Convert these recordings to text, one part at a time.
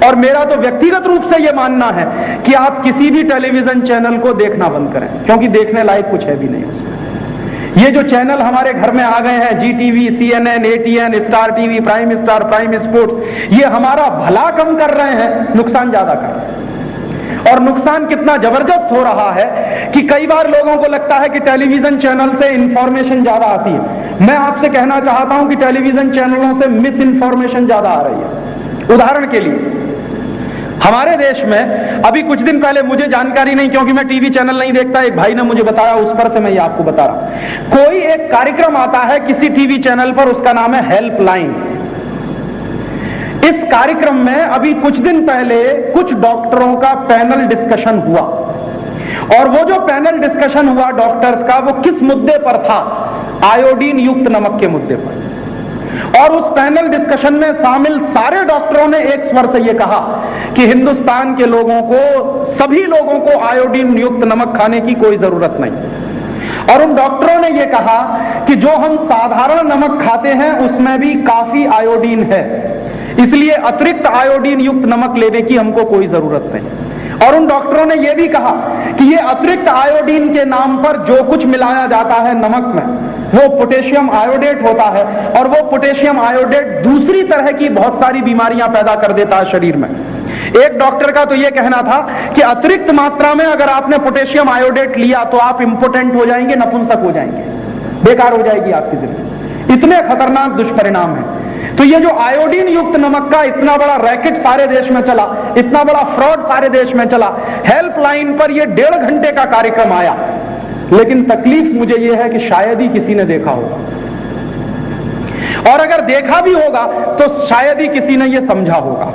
और मेरा तो व्यक्तिगत रूप से यह मानना है कि आप किसी भी टेलीविजन चैनल को देखना बंद करें, क्योंकि देखने लायक कुछ है भी नहीं उसमें। ये जो चैनल हमारे घर में आ गए हैं, Zee TV, CNN, ATN, Star TV, Prime Star, Prime Sports, ये हमारा भला कम कर रहे हैं, नुकसान ज्यादा कर रहे हैं। और नुकसान कितना जबरदस्त हो रहा है कि कई बार लोगों को लगता है कि टेलीविजन चैनल से इंफॉर्मेशन ज्यादा आती है। मैं आपसे कहना चाहता हूं कि टेलीविजन चैनलों से मिस इंफॉर्मेशन ज्यादा आ रही है। उदाहरण के लिए हमारे देश में अभी कुछ दिन पहले, मुझे जानकारी नहीं क्योंकि मैं टीवी चैनल नहीं देखता, एक भाई ने मुझे बताया, उस पर से मैं ये आपको बता रहा हूं। कोई एक कार्यक्रम आता है किसी टीवी चैनल पर, उसका नाम है हेल्पलाइन। इस कार्यक्रम में अभी कुछ दिन पहले कुछ डॉक्टरों का पैनल डिस्कशन हुआ, और वो जो पैनल डिस्कशन हुआ डॉक्टर्स का, वो किस मुद्दे पर था? आयोडीन युक्त नमक के मुद्दे पर। और उस पैनल डिस्कशन में शामिल सारे डॉक्टरों ने एक स्वर से यह कहा कि हिंदुस्तान के लोगों को, सभी लोगों को आयोडीन युक्त नमक खाने की कोई जरूरत नहीं। और उन डॉक्टरों ने यह कहा कि जो हम साधारण नमक खाते हैं उसमें भी काफी आयोडीन है, इसलिए अतिरिक्त आयोडीन युक्त नमक लेने की हमको कोई जरूरत नहीं। और उन डॉक्टरों ने यह भी कहा कि ये अतिरिक्त आयोडीन के नाम पर जो कुछ मिलाया जाता है नमक में, वो पोटेशियम आयोडेट होता है, और वो पोटेशियम आयोडेट दूसरी तरह की बहुत सारी बीमारियां पैदा कर देता है शरीर में। एक डॉक्टर का तो यह कहना था कि अतिरिक्त मात्रा में अगर आपने पोटेशियम आयोडेट लिया तो आप इंपोटेंट हो जाएंगे, नपुंसक हो जाएंगे, बेकार हो जाएगी आपकी जिंदगी। इतने खतरनाक दुष्परिणाम है। तो ये जो आयोडीन युक्त नमक का इतना बड़ा रैकेट सारे देश में चला, इतना बड़ा फ्रॉड सारे देश में चला, हेल्पलाइन पर ये 1.5 घंटे का कार्यक्रम आया, लेकिन तकलीफ मुझे यह है कि शायद ही किसी ने देखा होगा, और अगर देखा भी होगा तो शायद ही किसी ने यह समझा होगा,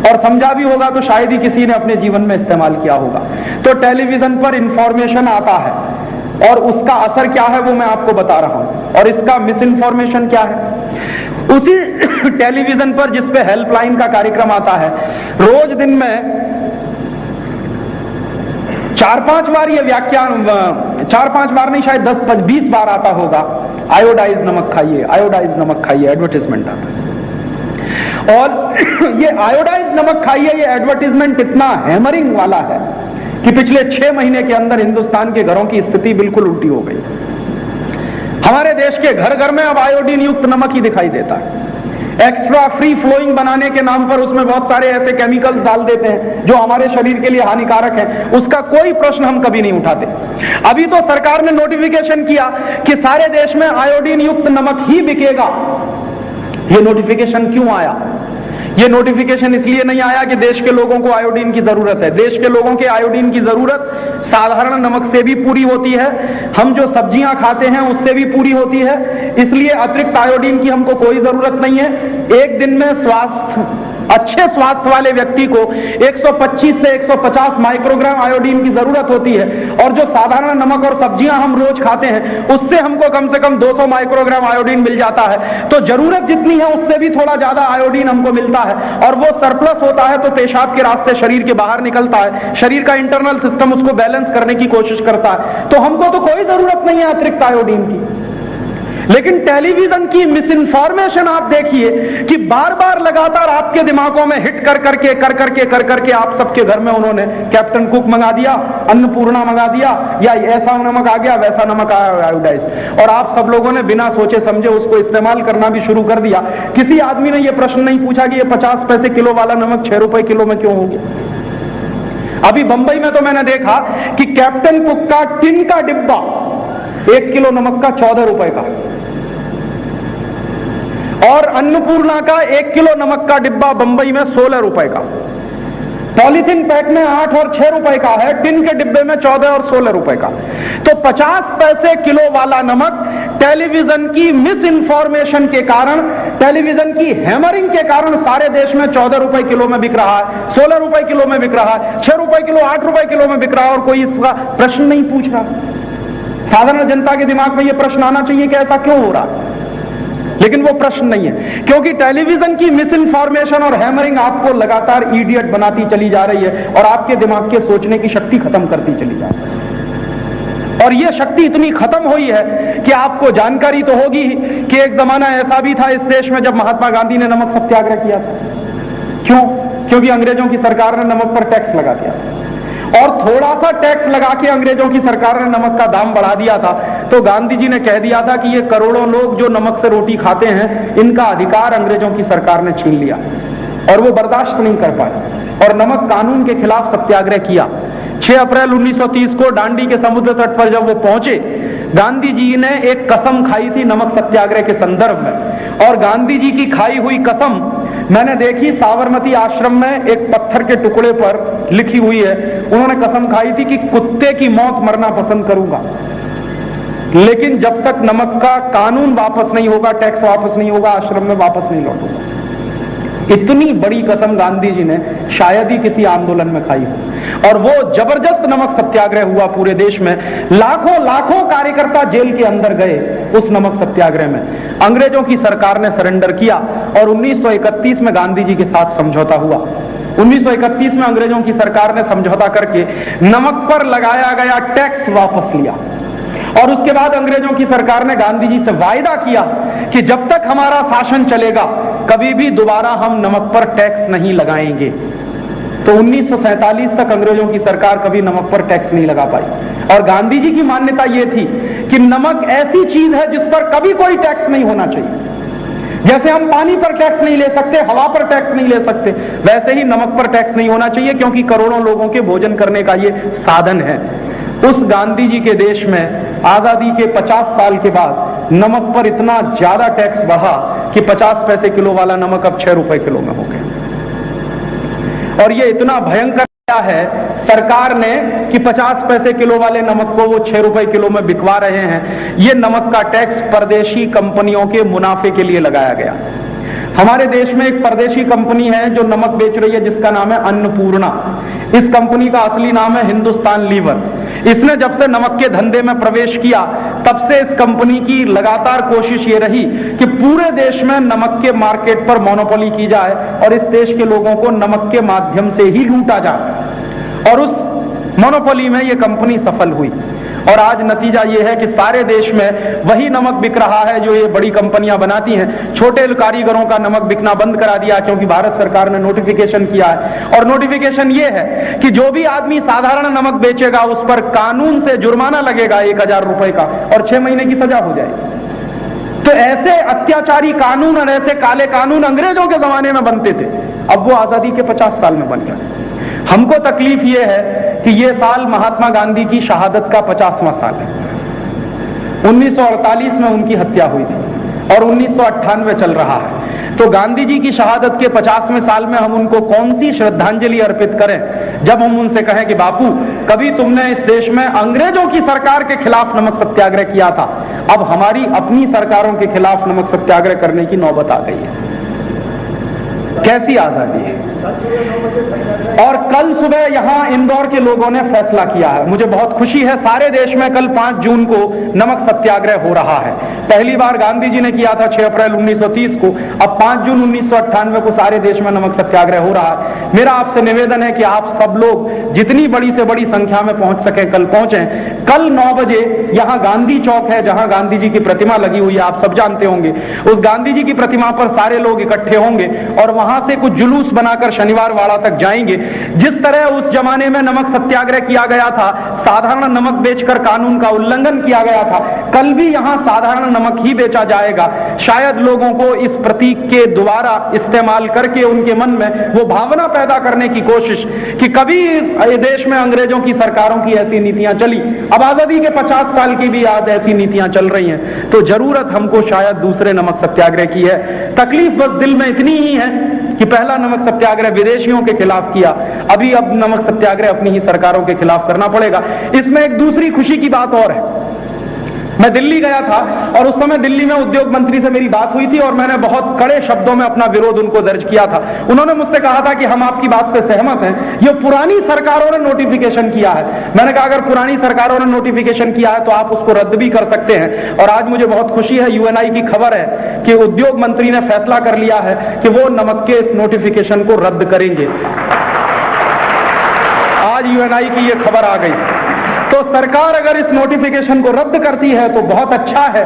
और समझा भी होगा तो शायद ही किसी ने अपने जीवन में इस्तेमाल किया होगा। तो टेलीविजन पर इंफॉर्मेशन आता है और उसका असर क्या है वो मैं आपको बता रहा हूं, और इसका मिस इंफॉर्मेशन क्या है। उसी टेलीविजन पर जिसपे हेल्पलाइन का कार्यक्रम आता है, रोज दिन में 4-5 बार ये व्याख्यान, 4-5 बार नहीं, शायद 10-20 बार आता होगा, आयोडाइज नमक खाइए, आयोडाइज नमक खाइए, एडवर्टाइजमेंट आता है। और ये आयोडाइज नमक खाइए, ये एडवर्टाइजमेंट इतना हैमरिंग वाला है कि पिछले 6 महीने के अंदर हिंदुस्तान के घरों की स्थिति बिल्कुल उल्टी हो गई। हमारे देश के घर घर में अब आयोडीन युक्त नमक ही दिखाई देता है। एक्स्ट्रा फ्री फ्लोइंग बनाने के नाम पर उसमें बहुत सारे ऐसे केमिकल्स डाल देते हैं जो हमारे शरीर के लिए हानिकारक है, उसका कोई प्रश्न हम कभी नहीं उठाते। अभी तो सरकार ने नोटिफिकेशन किया कि सारे देश में आयोडीन युक्त नमक ही बिकेगा। ये नोटिफिकेशन क्यों आया? ये नोटिफिकेशन इसलिए नहीं आया कि देश के लोगों को आयोडीन की जरूरत है। देश के लोगों के आयोडीन की जरूरत साधारण नमक से भी पूरी होती है, हम जो सब्जियां खाते हैं उससे भी पूरी होती है, इसलिए अतिरिक्त आयोडीन की हमको कोई जरूरत नहीं है। एक दिन में अच्छे स्वास्थ्य वाले व्यक्ति को 125 से 150 माइक्रोग्राम आयोडीन की जरूरत होती है, और जो साधारण नमक और सब्जियां हम रोज खाते हैं उससे हमको कम से कम 200 माइक्रोग्राम आयोडीन मिल जाता है। तो जरूरत जितनी है उससे भी थोड़ा ज्यादा आयोडीन हमको मिलता है, और वो सरप्लस होता है तो पेशाब के रास्ते शरीर के बाहर निकलता है, शरीर का इंटरनल सिस्टम उसको बैलेंस करने की कोशिश करता है। तो हमको तो कोई जरूरत नहीं है अतिरिक्त आयोडीन की। लेकिन टेलीविजन की मिस इन्फॉर्मेशन आप देखिए कि बार बार लगातार आपके दिमागों में हिट कर करके आप सबके घर में उन्होंने कैप्टन कुक मंगा दिया, अन्नपूर्णा मंगा दिया, या ऐसा नमक आ गया, वैसा नमक आया आयोडाइज, और आप सब लोगों ने बिना सोचे समझे उसको इस्तेमाल करना भी शुरू कर दिया। किसी आदमी ने यह प्रश्न नहीं पूछा कि यह 50 पैसे किलो वाला नमक 6 रुपए किलो में क्यों हो गया। अभी बंबई में तो मैंने देखा कि कैप्टन कुक का टिन का डिब्बा 1 किलो नमक का 14 रुपए का, और अन्नपूर्णा का 1 किलो नमक का डिब्बा बंबई में 16 रुपए का। पॉलीथीन पैक में 8 और 6 रुपए का है, टिन के डिब्बे में 14 और 16 रुपए का। तो 50 पैसे किलो वाला नमक टेलीविजन की मिस इंफॉर्मेशन के कारण, टेलीविजन की हैमरिंग के कारण सारे देश में 14 रुपए किलो में बिक रहा है, 16 रुपए किलो में बिक रहा है, 6 रुपए किलो, 8 रुपए किलो में बिक रहा है, और कोई इसका प्रश्न नहीं पूछ रहा। साधारण जनता के दिमाग में यह प्रश्न आना चाहिए कि ऐसा क्यों हो रहा, लेकिन वो प्रश्न नहीं है, क्योंकि टेलीविजन की मिस इन्फॉर्मेशन और हैमरिंग आपको लगातार इडियट बनाती चली जा रही है, और आपके दिमाग के सोचने की शक्ति खत्म करती चली जा रही है। और यह शक्ति इतनी खत्म हुई है कि आपको जानकारी तो होगी कि एक जमाना ऐसा भी था इस देश में जब महात्मा गांधी ने नमक सत्याग्रह किया था। क्यों? क्योंकि अंग्रेजों की सरकार ने नमक पर टैक्स लगा दिया और थोड़ा सा टैक्स लगा के अंग्रेजों की सरकार ने नमक का दाम बढ़ा दिया था। तो गांधी जी ने कह दिया था कि ये करोड़ों लोग जो नमक से रोटी खाते हैं, इनका अधिकार अंग्रेजों की सरकार ने छीन लिया और वो बर्दाश्त नहीं कर पाए और नमक कानून के खिलाफ सत्याग्रह किया। 6 अप्रैल 1930 को दांडी के समुद्र तट पर जब वो पहुंचे, गांधी जी ने एक कसम खाई थी नमक सत्याग्रह के संदर्भ में, और गांधी जी की खाई हुई कसम मैंने देखी साबरमती आश्रम में एक पत्थर के टुकड़े पर लिखी हुई है। उन्होंने कसम खाई थी कि कुत्ते की मौत मरना पसंद करूंगा, लेकिन जब तक नमक का कानून वापस नहीं होगा, टैक्स वापस नहीं होगा, आश्रम में वापस नहीं लौटूंगा। इतनी बड़ी कसम गांधी जी ने शायद ही किसी आंदोलन में खाई हो। और वो जबरदस्त नमक सत्याग्रह हुआ पूरे देश में। लाखों लाखों कार्यकर्ता जेल के अंदर गए उस नमक सत्याग्रह में। अंग्रेजों की सरकार ने सरेंडर किया और 1931 में गांधी जी के साथ समझौता हुआ। 1931 में अंग्रेजों की सरकार ने समझौता करके नमक पर लगाया गया टैक्स वापस लिया और उसके बाद अंग्रेजों की सरकार ने गांधी जी से वायदा किया कि जब तक हमारा शासन चलेगा कभी भी दोबारा हम नमक पर टैक्स नहीं लगाएंगे। तो 1947 तक अंग्रेजों की सरकार कभी नमक पर टैक्स नहीं लगा पाई और गांधी जी की मान्यता यह थी कि नमक ऐसी चीज है जिस पर कभी कोई टैक्स नहीं होना चाहिए। जैसे हम पानी पर टैक्स नहीं ले सकते, हवा पर टैक्स नहीं ले सकते, वैसे ही नमक पर टैक्स नहीं होना चाहिए, क्योंकि करोड़ों लोगों के भोजन करने का ये साधन है। उस गांधी जी के देश में आजादी के 50 साल के बाद नमक पर इतना ज्यादा टैक्स बढ़ा कि 50 पैसे किलो वाला नमक अब 6 रुपए किलो में हो गया। और ये इतना भयंकर है सरकार ने कि 50 पैसे किलो वाले नमक को वो 6 रुपए किलो में बिकवा रहे हैं। ये नमक का टैक्स परदेशी कंपनियों के मुनाफे के लिए लगाया गया। हमारे देश में एक परदेशी कंपनी है जो नमक बेच रही है, जिसका नाम है अन्नपूर्णा। इस कंपनी का असली नाम है हिंदुस्तान लीवर। इसने जब से नमक के धंधे में प्रवेश किया तब से इस कंपनी की लगातार कोशिश ये रही कि पूरे देश में नमक के मार्केट पर मोनोपोली की जाए और इस देश के लोगों को नमक के माध्यम से ही लूटा जाए। और उस मोनोपोली में ये कंपनी सफल हुई और आज नतीजा ये है कि सारे देश में वही नमक बिक रहा है जो ये बड़ी कंपनियां बनाती हैं। छोटे कारीगरों का नमक बिकना बंद करा दिया क्योंकि भारत सरकार ने नोटिफिकेशन किया है। और नोटिफिकेशन ये है कि जो भी आदमी साधारण नमक बेचेगा उस पर कानून से जुर्माना लगेगा 1000 रुपए का और 6 महीने की सजा हो जाएगी। तो ऐसे अत्याचारी कानून और ऐसे काले कानून अंग्रेजों के जमाने में बनते थे, अब वो आजादी के 50 साल में बन गए। हमको तकलीफ ये है कि ये साल महात्मा गांधी की शहादत का 50वां साल है। 1948 में उनकी हत्या हुई थी और 1998 चल रहा है। तो गांधी जी की शहादत के 50वें साल में हम उनको कौन सी श्रद्धांजलि अर्पित करें जब हम उनसे कहें कि बापू, कभी तुमने इस देश में अंग्रेजों की सरकार के खिलाफ नमक सत्याग्रह किया था, अब हमारी अपनी सरकारों के खिलाफ नमक सत्याग्रह करने की नौबत आ गई है। कैसी आजादी है। और कल सुबह यहां इंदौर के लोगों ने फैसला किया है, मुझे बहुत खुशी है। सारे देश में कल 5 जून को नमक सत्याग्रह हो रहा है। पहली बार गांधी जी ने किया था 6 अप्रैल 1930 को, अब 5 जून 1998 को सारे देश में नमक सत्याग्रह हो रहा है। मेरा आपसे निवेदन है कि आप सब लोग जितनी बड़ी से बड़ी संख्या में पहुंच सके कल पहुंचें। कल 9 बजे यहां गांधी चौक है जहां गांधी जी की प्रतिमा लगी हुई है, आप सब जानते होंगे। उस गांधी जी की प्रतिमा पर सारे लोग इकट्ठे होंगे और वहां से कुछ जुलूस बनाकर शनिवार वाड़ा तक जाएंगे। जिस तरह उस जमाने में नमक सत्याग्रह किया गया था, साधारण नमक बेचकर कानून का उल्लंघन किया गया था, कल भी यहां साधारण नमक ही बेचा जाएगा। शायद लोगों को इस प्रतीक के द्वारा इस्तेमाल करके उनके मन में वो भावना पैदा करने की कोशिश कि कभी इस देश में अंग्रेजों की सरकारों की ऐसी नीतियां चली, अब आजादी के 50 साल की भी आज ऐसी नीतियां चल रही हैं, तो जरूरत हमको शायद दूसरे नमक सत्याग्रह की है। तकलीफ बस दिल में इतनी ही है कि पहला नमक सत्याग्रह विदेशियों के खिलाफ किया, अभी अब नमक सत्याग्रह अपनी ही सरकारों के खिलाफ करना पड़ेगा। इसमें एक दूसरी खुशी की बात और है। मैं दिल्ली गया था और उस समय दिल्ली में उद्योग मंत्री से मेरी बात हुई थी और मैंने बहुत कड़े शब्दों में अपना विरोध उनको दर्ज किया था। उन्होंने मुझसे कहा था कि हम आपकी बात से सहमत हैं, ये पुरानी सरकारों ने नोटिफिकेशन किया है। मैंने कहा अगर पुरानी सरकारों ने नोटिफिकेशन किया है तो आप उसको रद्द भी कर सकते हैं। और आज मुझे बहुत खुशी है, यूएनआई की खबर है कि उद्योग मंत्री ने फैसला कर लिया है कि वो नमक के इस नोटिफिकेशन को रद्द करेंगे। आज यूएनआई की ये खबर आ गई। तो सरकार अगर इस नोटिफिकेशन को रद्द करती है तो बहुत अच्छा है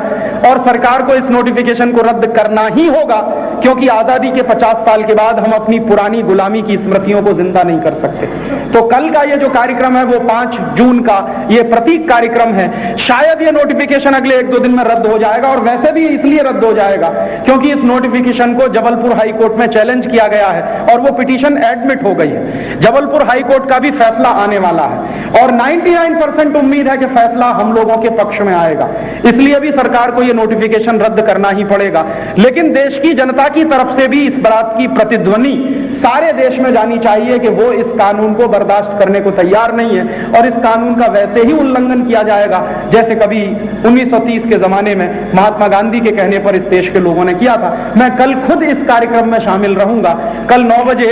और सरकार को इस नोटिफिकेशन को रद्द करना ही होगा, क्योंकि आजादी के 50 साल के बाद हम अपनी पुरानी गुलामी की स्मृतियों को जिंदा नहीं कर सकते। तो कल का ये जो कार्यक्रम है वो 5 जून का ये प्रतीक कार्यक्रम है। शायद ये नोटिफिकेशन अगले 1-2 दिन में रद्द हो जाएगा, और वैसे भी इसलिए रद्द हो जाएगा क्योंकि इस नोटिफिकेशन को जबलपुर हाई कोर्ट में चैलेंज किया गया है और वो पिटीशन एडमिट हो गई है। जबलपुर हाई कोर्ट का भी फैसला आने वाला है और 99% उम्मीद है कि फैसला हम लोगों के पक्ष में आएगा। इसलिए भी सरकार को यह नोटिफिकेशन रद्द करना ही पड़ेगा। लेकिन देश की जनता की तरफ से भी इस बात की प्रतिध्वनि सारे देश में जानी चाहिए कि वो इस कानून को बर्दाश्त करने को तैयार नहीं है और इस कानून का वैसे ही उल्लंघन किया जाएगा जैसे कभी 1930 के जमाने में महात्मा गांधी के कहने पर इस देश के लोगों ने किया था। मैं कल खुद इस कार्यक्रम में शामिल रहूंगा। कल 9 बजे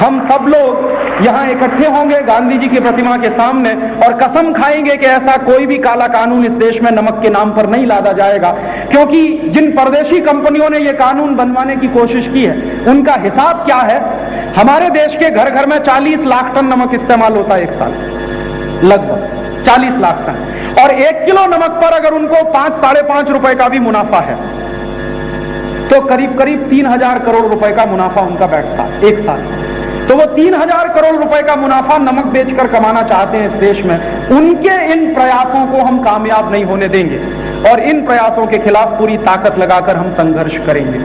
हम सब लोग यहां इकट्ठे होंगे गांधी जी की प्रतिमा के सामने और कसम खाएंगे कि ऐसा कोई भी काला कानून इस देश में नमक के नाम पर नहीं लादा जाएगा, क्योंकि जिन परदेशी कंपनियों ने यह कानून बनवाने की कोशिश की है उनका हिसाब क्या है। हमारे देश के घर घर में 40 लाख टन नमक इस्तेमाल होता है एक साल, लगभग 40 लाख टन, और 1 किलो नमक पर अगर उनको 5-5.5 रुपए का भी मुनाफा है तो करीब करीब 3000 करोड़ रुपए का मुनाफा उनका बैठता है एक साल। तो वो 3000 करोड़ रुपए का मुनाफा नमक बेचकर कमाना चाहते हैं इस देश में। उनके इन प्रयासों को हम कामयाब नहीं होने देंगे और इन प्रयासों के खिलाफ पूरी ताकत लगाकर हम संघर्ष करेंगे।